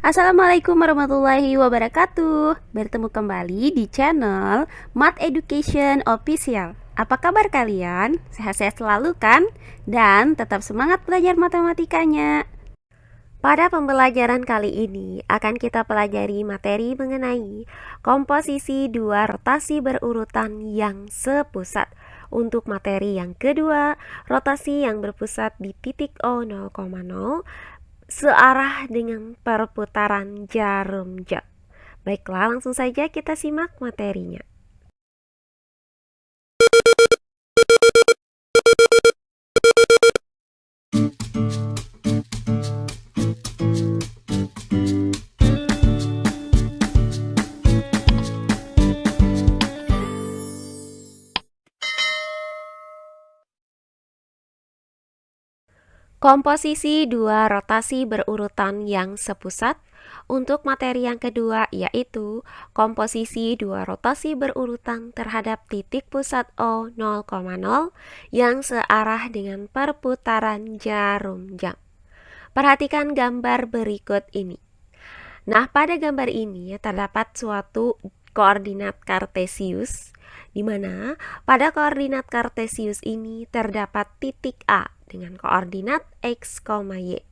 Assalamualaikum warahmatullahi wabarakatuh. Bertemu kembali di channel Math Education Official. Apa kabar kalian? Sehat-sehat selalu kan? Dan tetap semangat belajar matematikanya. Pada pembelajaran kali ini akan kita pelajari materi mengenai komposisi dua rotasi berurutan yang sepusat. Untuk materi yang kedua, rotasi yang berpusat di titik O 0,0 searah dengan perputaran jarum jam. Baiklah, langsung saja kita simak materinya. Komposisi dua rotasi berurutan yang sepusat. Untuk materi yang kedua yaitu komposisi dua rotasi berurutan terhadap titik pusat O 0,0 yang searah dengan perputaran jarum jam. Perhatikan gambar berikut ini. Nah, pada gambar ini terdapat suatu koordinat kartesius, di mana pada koordinat kartesius ini terdapat titik A dengan koordinat x, y.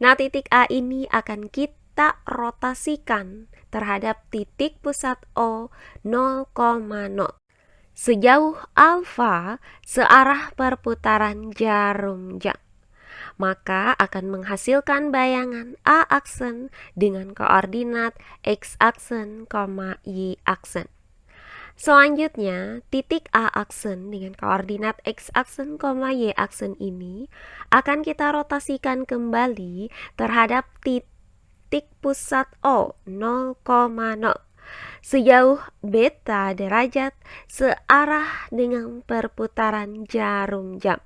Nah, titik A ini akan kita rotasikan terhadap titik pusat O 0,0 sejauh alfa searah perputaran jarum jam. Maka akan menghasilkan bayangan A aksen dengan koordinat x aksen, y aksen. Selanjutnya, titik A aksen dengan koordinat x aksen, y aksen ini akan kita rotasikan kembali terhadap titik pusat O 0,0 sejauh beta derajat searah dengan perputaran jarum jam.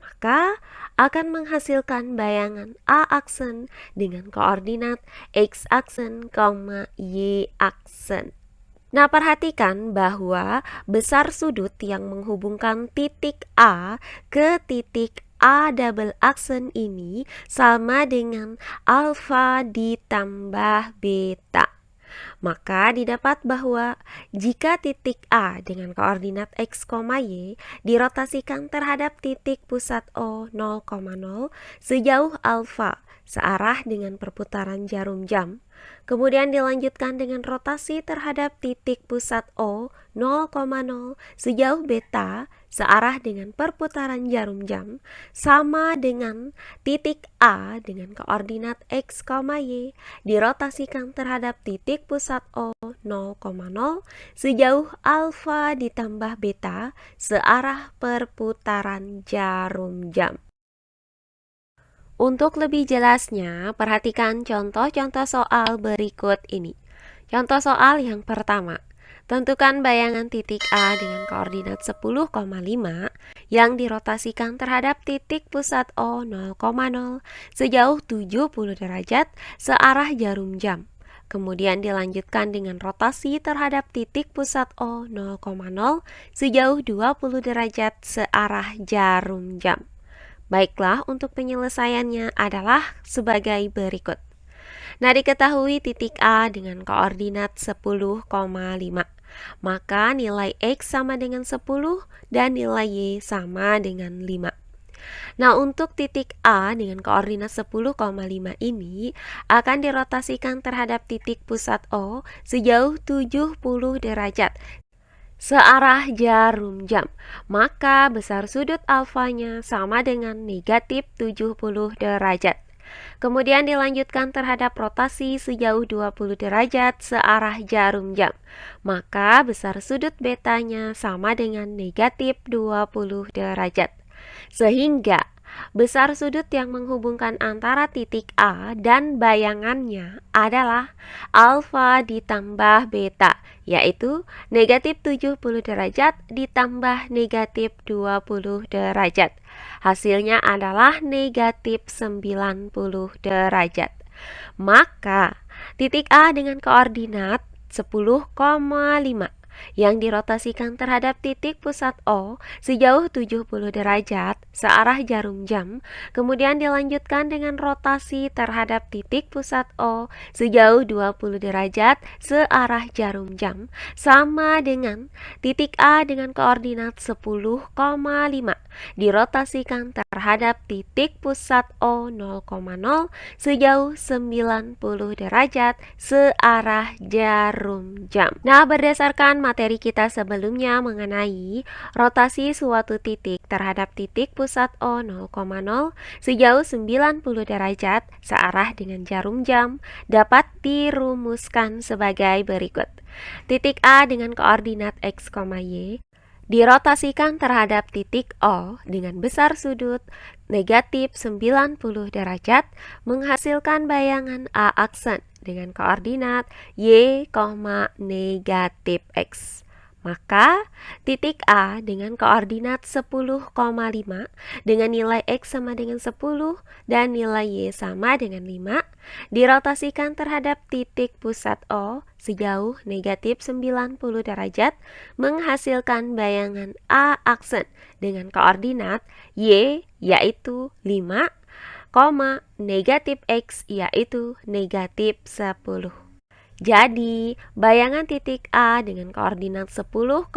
Maka akan menghasilkan bayangan A aksen dengan koordinat x aksen, y aksen. Nah, perhatikan bahwa besar sudut yang menghubungkan titik A ke titik A double aksen ini sama dengan alfa ditambah beta. Maka didapat bahwa jika titik A dengan koordinat x, y dirotasikan terhadap titik pusat O 0,0 sejauh alfa searah dengan perputaran jarum jam, kemudian dilanjutkan dengan rotasi terhadap titik pusat O 0,0 sejauh beta searah dengan perputaran jarum jam sama dengan titik A dengan koordinat x, y dirotasikan terhadap titik pusat O 0,0 sejauh alfa ditambah beta searah perputaran jarum jam. Untuk lebih jelasnya, perhatikan contoh-contoh soal berikut ini. Contoh soal yang pertama. Tentukan bayangan titik A dengan koordinat 10,5 yang dirotasikan terhadap titik pusat O 0,0 sejauh 70 derajat searah jarum jam. Kemudian dilanjutkan dengan rotasi terhadap titik pusat O 0,0 sejauh 20 derajat searah jarum jam. Baiklah, untuk penyelesaiannya adalah sebagai berikut. Nah, diketahui titik A dengan koordinat 10,5. Maka nilai X sama dengan 10 dan nilai Y sama dengan 5. Nah, untuk titik A dengan koordinat 10,5 ini akan dirotasikan terhadap titik pusat O sejauh 70 derajat searah jarum jam. Maka besar sudut alfanya sama dengan negatif 70 derajat. Kemudian dilanjutkan terhadap rotasi sejauh 20 derajat searah jarum jam. Maka besar sudut betanya sama dengan negatif 20 derajat. Sehingga besar sudut yang menghubungkan antara titik A dan bayangannya adalah alfa ditambah beta, yaitu negatif 70 derajat ditambah negatif 20 derajat. Hasilnya adalah negatif 90 derajat. Maka titik A dengan koordinat 10,5 yang dirotasikan terhadap titik pusat O sejauh 70 derajat searah jarum jam, kemudian dilanjutkan dengan rotasi terhadap titik pusat O sejauh 20 derajat searah jarum jam, sama dengan titik A dengan koordinat 10,5 dirotasikan terhadap titik pusat O 0,0 sejauh 90 derajat searah jarum jam. Nah, berdasarkan materi kita sebelumnya mengenai rotasi suatu titik terhadap titik pusat O 0,0 sejauh 90 derajat searah dengan jarum jam dapat dirumuskan sebagai berikut. Titik A dengan koordinat X, Y dirotasikan terhadap titik O dengan besar sudut negatif 90 derajat menghasilkan bayangan A aksen dengan koordinat Y, negatif X. Maka titik A dengan koordinat 10,5 dengan nilai X sama dengan 10 dan nilai Y sama dengan 5 dirotasikan terhadap titik pusat O sejauh negatif 90 derajat menghasilkan bayangan A aksen dengan koordinat Y yaitu 5, negatif X yaitu negatif 10. Jadi, bayangan titik A dengan koordinat 10,5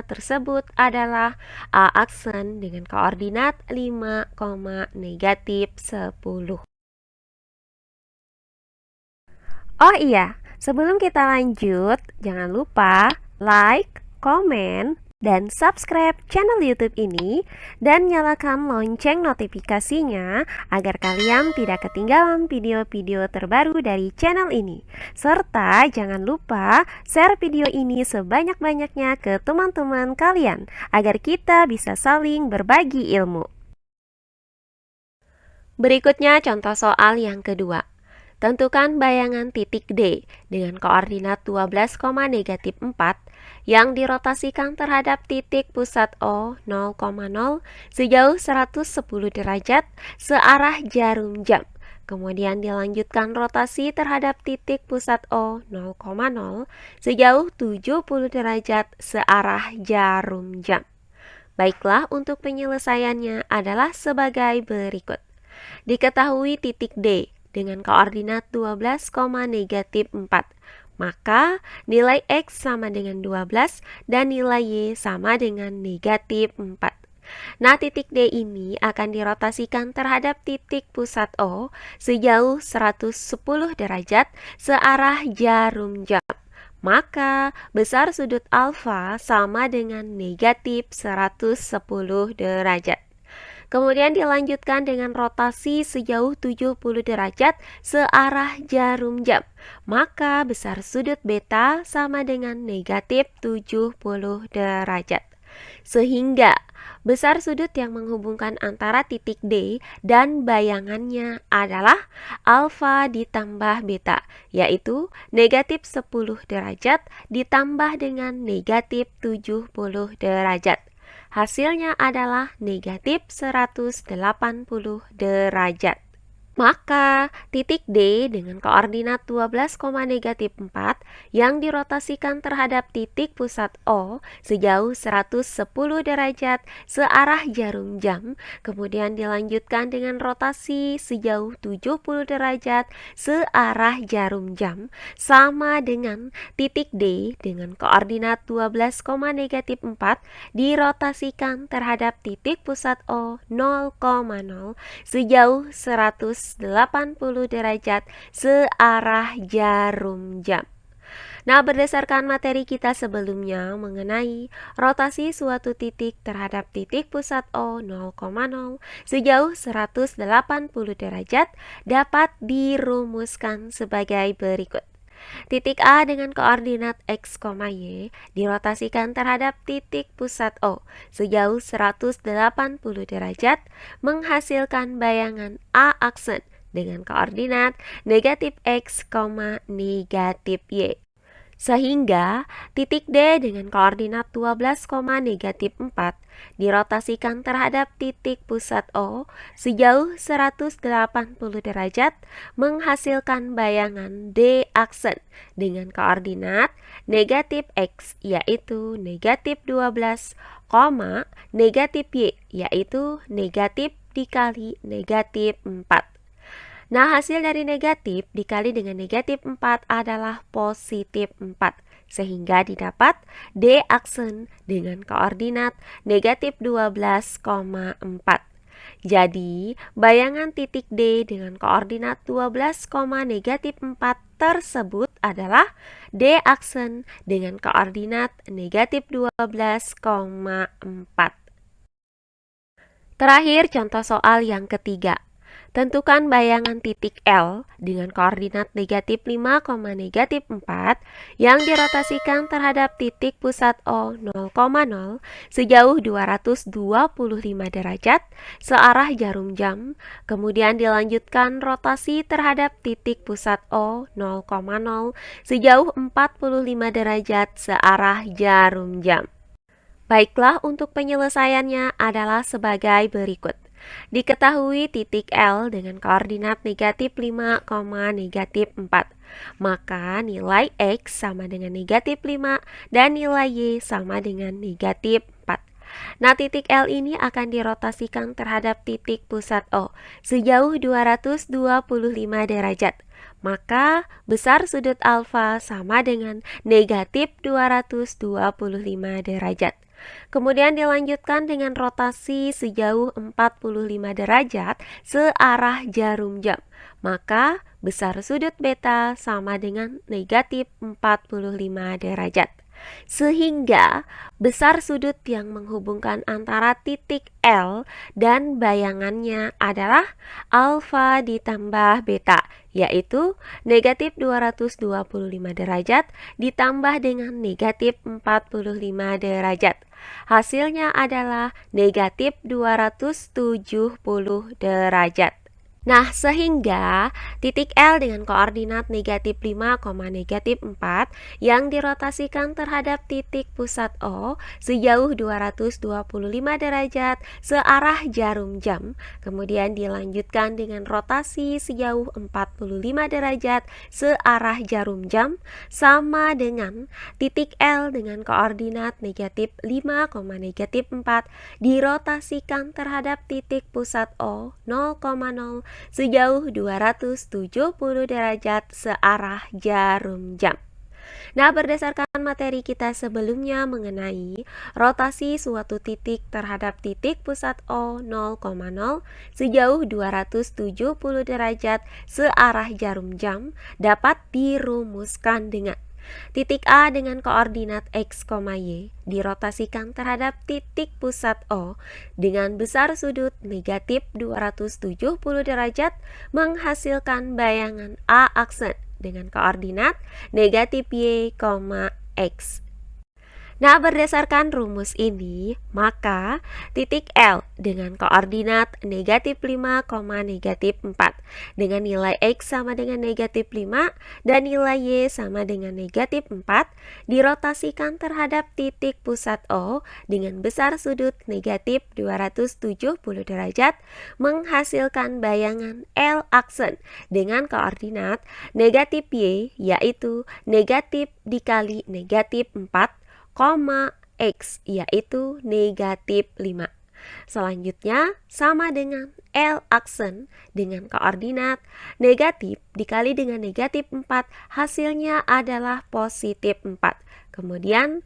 tersebut adalah A aksen dengan koordinat 5, negatif 10. Oh iya, sebelum kita lanjut, jangan lupa like, komen, dan subscribe channel YouTube ini dan nyalakan lonceng notifikasinya agar kalian tidak ketinggalan video-video terbaru dari channel ini. Serta jangan lupa share video ini sebanyak-banyaknya ke teman-teman kalian agar kita bisa saling berbagi ilmu. Berikutnya contoh soal yang kedua. Tentukan bayangan titik D dengan koordinat 12, negatif 4 yang dirotasikan terhadap titik pusat O 0,0 sejauh 110 derajat searah jarum jam. Kemudian dilanjutkan rotasi terhadap titik pusat O 0,0 sejauh 70 derajat searah jarum jam. Baiklah, untuk penyelesaiannya adalah sebagai berikut. Diketahui titik D dengan koordinat 12, negatif 4. Maka nilai X sama dengan 12 dan nilai Y sama dengan negatif 4. Nah, titik D ini akan dirotasikan terhadap titik pusat O sejauh 110 derajat searah jarum jam. Maka besar sudut alfa sama dengan negatif 110 derajat. Kemudian dilanjutkan dengan rotasi sejauh 70 derajat searah jarum jam. Maka besar sudut beta sama dengan negatif 70 derajat. Sehingga besar sudut yang menghubungkan antara titik D dan bayangannya adalah alfa ditambah beta, yaitu negatif 10 derajat ditambah dengan negatif 70 derajat. Hasilnya adalah negatif 180 derajat. Maka titik D dengan koordinat 12, negatif 4 yang dirotasikan terhadap titik pusat O sejauh 110 derajat searah jarum jam, kemudian dilanjutkan dengan rotasi sejauh 70 derajat searah jarum jam, sama dengan titik D dengan koordinat 12, negatif 4 dirotasikan terhadap titik pusat O 0,0 sejauh 180 derajat searah jarum jam. Nah, berdasarkan materi kita sebelumnya mengenai rotasi suatu titik terhadap titik pusat O 0,0 sejauh 180 derajat dapat dirumuskan sebagai berikut. Titik A dengan koordinat X, Y dirotasikan terhadap titik pusat O sejauh 180 derajat menghasilkan bayangan A aksen dengan koordinat negatif X, negatif Y. Sehingga titik D dengan koordinat 12, negatif 4 dirotasikan terhadap titik pusat O sejauh 180 derajat menghasilkan bayangan D aksen dengan koordinat negatif X yaitu negatif 12, negatif Y yaitu negatif dikali negatif 4. Nah, hasil dari negatif dikali dengan negatif 4 adalah positif 4. Sehingga didapat D aksen dengan koordinat negatif 12,4. Jadi, bayangan titik D dengan koordinat 12, negatif 4 tersebut adalah D aksen dengan koordinat negatif 12,4. Terakhir, contoh soal yang ketiga. Tentukan bayangan titik L dengan koordinat negatif 5, negatif 4 yang dirotasikan terhadap titik pusat O 0,0 sejauh 225 derajat searah jarum jam, kemudian dilanjutkan rotasi terhadap titik pusat O 0,0 sejauh 45 derajat searah jarum jam. Baiklah, untuk penyelesaiannya adalah sebagai berikut. Diketahui titik L dengan koordinat negatif 5, negatif 4. Maka nilai X sama dengan negatif 5 dan nilai Y sama dengan negatif 4. Nah, titik L ini akan dirotasikan terhadap titik pusat O sejauh 225 derajat. Maka besar sudut alfa sama dengan negatif 225 derajat. Kemudian dilanjutkan dengan rotasi sejauh 45 derajat searah jarum jam. Maka besar sudut beta sama dengan negatif 45 derajat. Sehingga besar sudut yang menghubungkan antara titik L dan bayangannya adalah alfa ditambah beta, yaitu negatif 225 derajat ditambah dengan negatif 45 derajat. Hasilnya adalah negatif 270 derajat. Nah, sehingga titik L dengan koordinat negatif 5, negatif 4 yang dirotasikan terhadap titik pusat O sejauh 225 derajat searah jarum jam, kemudian dilanjutkan dengan rotasi sejauh 45 derajat searah jarum jam, sama dengan titik L dengan koordinat negatif 5, negatif 4 dirotasikan terhadap titik pusat O 0,0 sejauh 270 derajat searah jarum jam. Nah, berdasarkan materi kita sebelumnya mengenai rotasi suatu titik terhadap titik pusat O 0,0 sejauh 270 derajat searah jarum jam dapat dirumuskan dengan titik A dengan koordinat X, Y dirotasikan terhadap titik pusat O dengan besar sudut negatif 270 derajat menghasilkan bayangan A aksen dengan koordinat negatif Y, X. Nah, berdasarkan rumus ini, maka titik L dengan koordinat negatif 5, negatif 4 dengan nilai X sama dengan negatif 5 dan nilai Y sama dengan negatif 4 dirotasikan terhadap titik pusat O dengan besar sudut negatif 270 derajat menghasilkan bayangan L aksen dengan koordinat negatif Y, yaitu negatif dikali negatif 4, X yaitu negatif 5. Selanjutnya sama dengan L aksen dengan koordinat negatif dikali dengan negatif 4, hasilnya adalah positif 4. Kemudian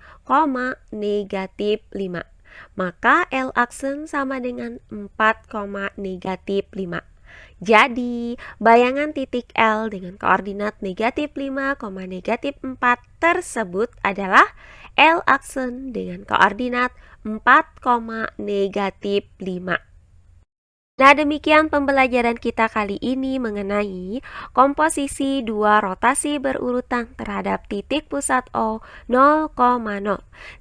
negatif 5. Maka L aksen sama dengan 4, negatif 5. Jadi, bayangan titik L dengan koordinat negatif 5, negatif 4 tersebut adalah L aksen dengan koordinat 4, negatif 5. Nah, demikian pembelajaran kita kali ini mengenai komposisi dua rotasi berurutan terhadap titik pusat O 0,0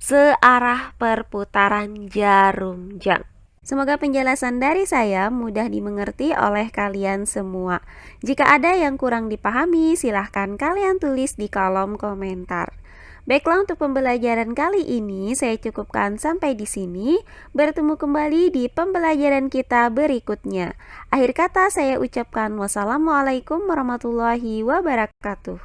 searah perputaran jarum jam. Semoga penjelasan dari saya mudah dimengerti oleh kalian semua. Jika ada yang kurang dipahami, silahkan kalian tulis di kolom komentar. Baiklah, untuk pembelajaran kali ini saya cukupkan sampai di sini. Bertemu kembali di pembelajaran kita berikutnya. Akhir kata saya ucapkan wassalamualaikum warahmatullahi wabarakatuh.